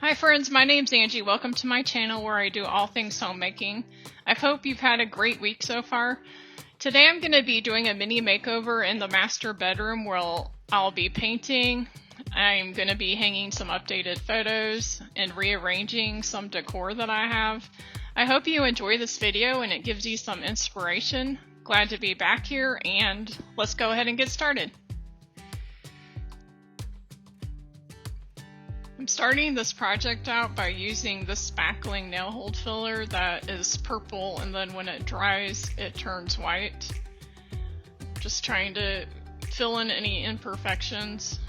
Hi friends, my name's Angie. Welcome to my channel where I do all things homemaking. I hope you've had a great week so far. Today I'm going to be doing a mini makeover in the master bedroom where I'll be painting. I'm going to be hanging some updated photos and rearranging some decor that I have. I hope you enjoy this video and it gives you some inspiration. Glad to be back here, and let's go ahead and get started. I'm starting this project out by using this spackling nail hold filler that is purple, and then when it dries it turns white. Just trying to fill in any imperfections,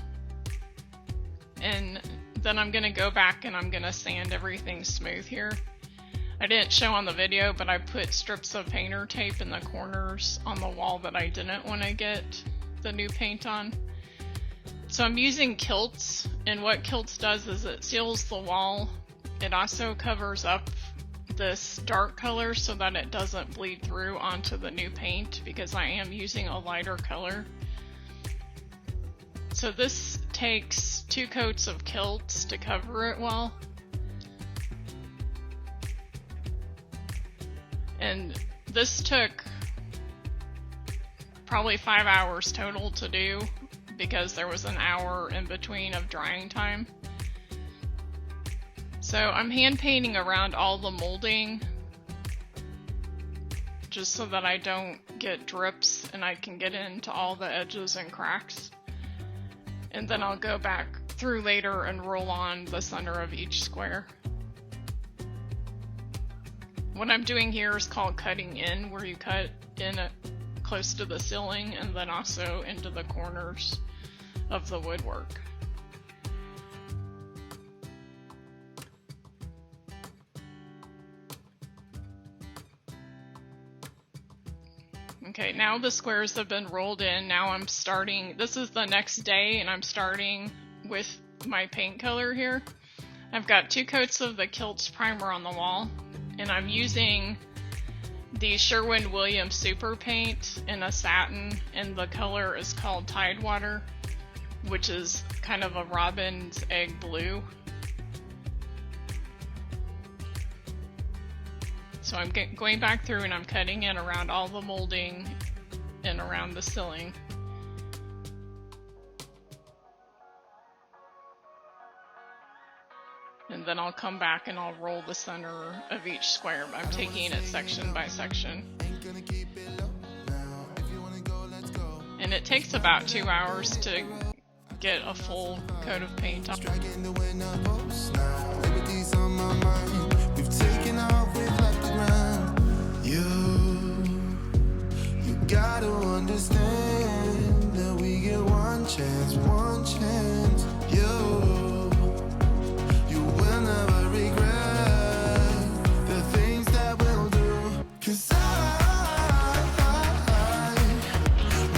and then I'm going to go back and I'm going to sand everything smooth here. I didn't show on the video, but I put strips of painter tape in the corners on the wall that I didn't want to get the new paint on. So I'm using Kilts, and what Kilts does is it seals the wall. It also covers up this dark color so that it doesn't bleed through onto the new paint, because I am using a lighter color. So this takes 2 coats of Kilts to cover it well. And this took probably 5 hours total to do, because there was an hour in between of drying time. So I'm hand painting around all the molding just so that I don't get drips and I can get into all the edges and cracks. And then I'll go back through later and roll on the center of each square. What I'm doing here is called cutting in, where you cut in close to the ceiling and then also into the corners of the woodwork. Okay, now the squares have been rolled in. Now I'm starting, this is the next day, and I'm starting with my paint color here. I've got 2 coats of the Kilts primer on the wall, and I'm using the Sherwin-Williams Super Paint in a satin, and the color is called Tidewater, which is kind of a robin's egg blue. So I'm going back through and I'm cutting in around all the molding and around the ceiling. And then I'll come back and I'll roll the center of each square. I'm taking it section by section. And it takes about 2 hours to get a full coat of paint on. You gotta understand that we get one chance. You will never regret the things that we'll do. 'Cause I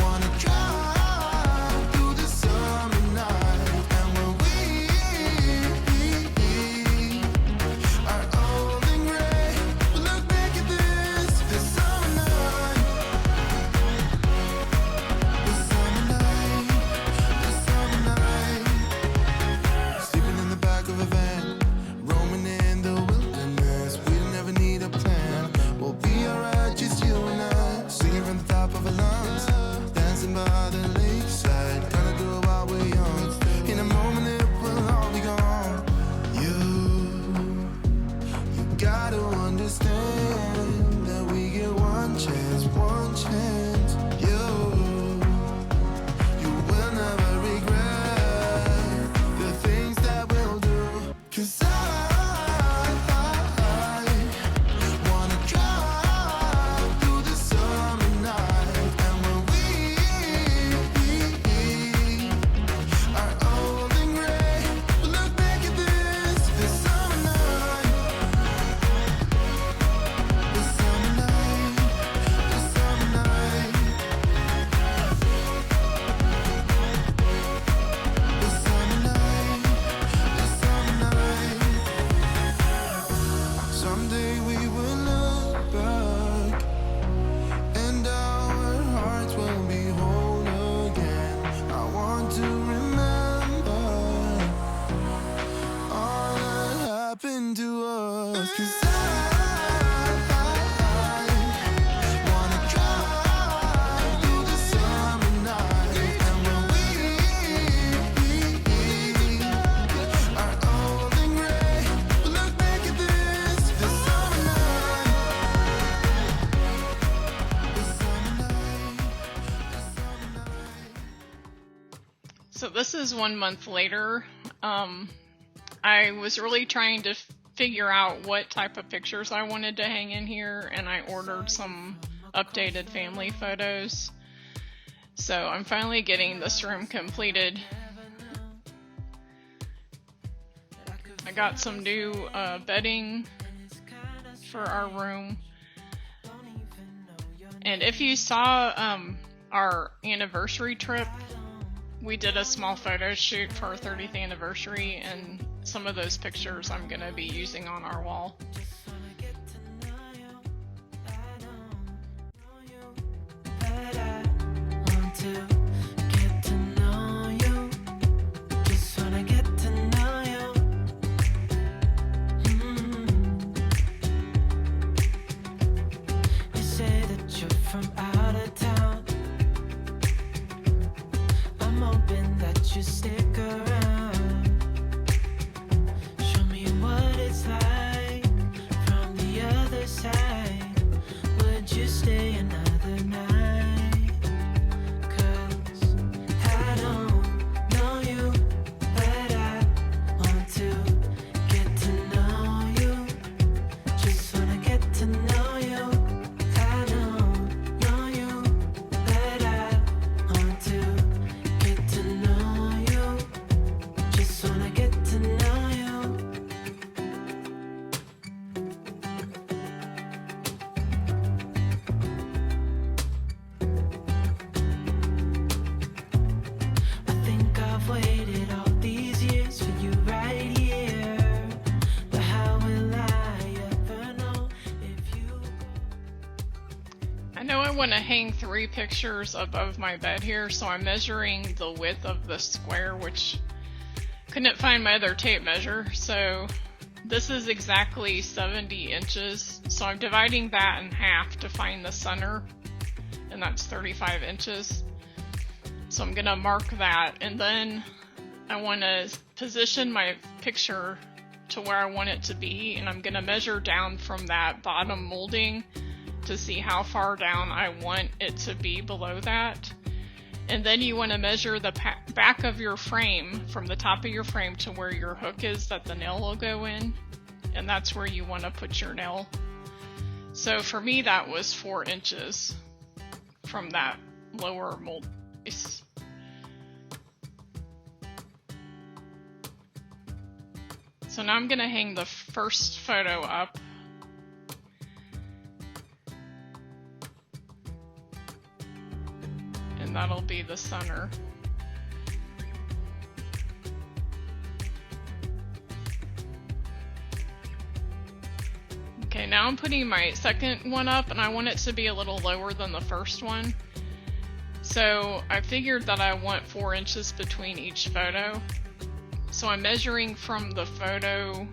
wanna drive through the summer night, and when we So this is 1 month later. I was really trying to figure out what type of pictures I wanted to hang in here, and I ordered some updated family photos. So I'm finally getting this room completed. I got some new bedding for our room. And if you saw our anniversary trip, we did a small photo shoot for our 30th anniversary, and some of those pictures I'm going to be using on our wall. I want to hang 3 pictures above my bed here, so I'm measuring the width of the square, which couldn't find my other tape measure. So this is exactly 70 inches. So I'm dividing that in half to find the center, and that's 35 inches. So I'm gonna mark that, and then I want to position my picture to where I want it to be, and I'm gonna measure down from that bottom molding to see how far down I want it to be below that. And then you want to measure the back of your frame from the top of your frame to where your hook is that the nail will go in, and that's where you want to put your nail. So for me that was 4 inches from that lower mold piece. So now I'm going to hang the first photo up. That'll be the center. Okay, now I'm putting my second one up, and I want it to be a little lower than the first one. So I figured that I want 4 inches between each photo. So I'm measuring from the photo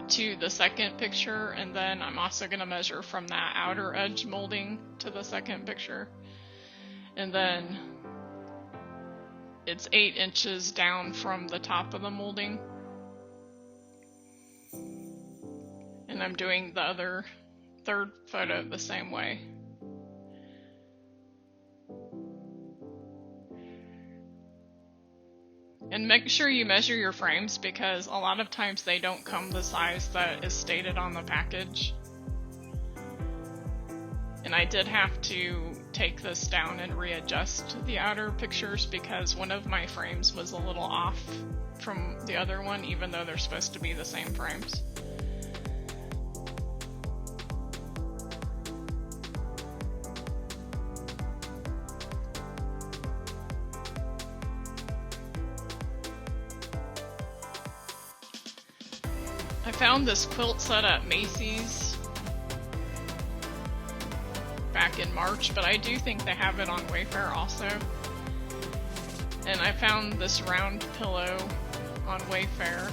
to the second picture, and then I'm also going to measure from that outer edge molding to the second picture. And then it's 8 inches down from the top of the molding. And I'm doing the other third photo the same way. And make sure you measure your frames, because a lot of times they don't come the size that is stated on the package. And I did have to take this down and readjust the outer pictures because one of my frames was a little off from the other one, even though they're supposed to be the same frames. I found this quilt set at Macy's back in March, but I do think they have it on Wayfair also. And I found this round pillow on Wayfair,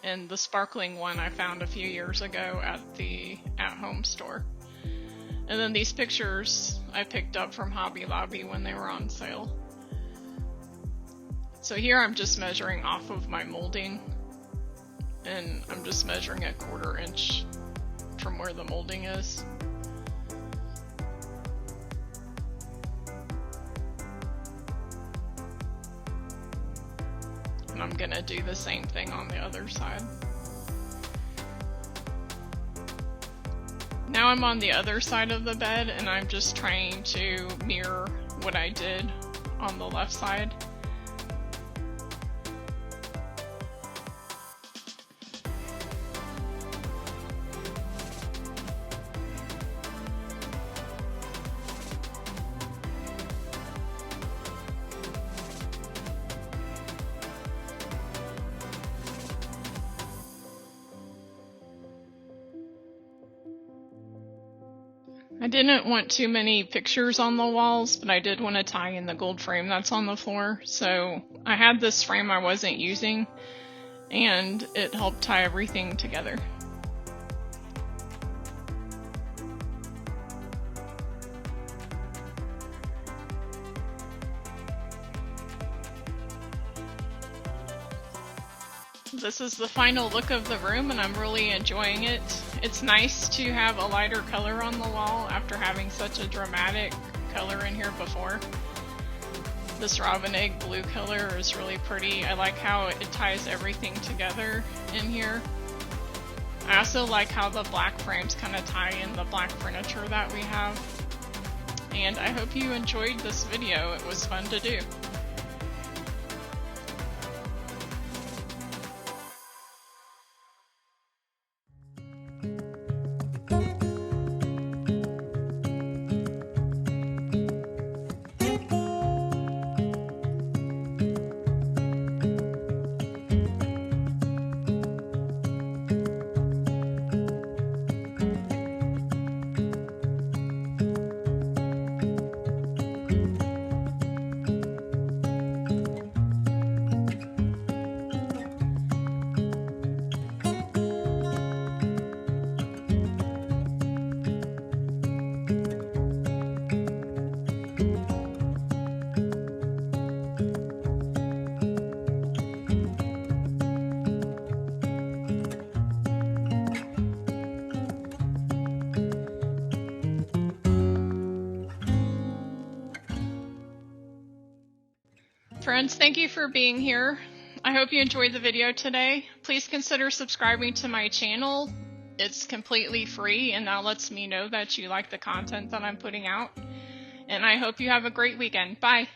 and the sparkling one I found a few years ago at the at-home store. And then these pictures I picked up from Hobby Lobby when they were on sale. So here I'm just measuring off of my molding, and I'm just measuring a 1/4 inch from where the molding is. And I'm gonna do the same thing on the other side. Now I'm on the other side of the bed, and I'm just trying to mirror what I did on the left side. I didn't want too many pictures on the walls, but I did want to tie in the gold frame that's on the floor. So I had this frame I wasn't using, and it helped tie everything together. This is the final look of the room, and I'm really enjoying it. It's nice to have a lighter color on the wall after having such a dramatic color in here before. This robin egg blue color is really pretty. I like how it ties everything together in here. I also like how the black frames kind of tie in the black furniture that we have. And I hope you enjoyed this video. It was fun to do. Friends, thank you for being here. I hope you enjoyed the video today. Please consider subscribing to my channel. It's completely free, and that lets me know that you like the content that I'm putting out. And I hope you have a great weekend. Bye!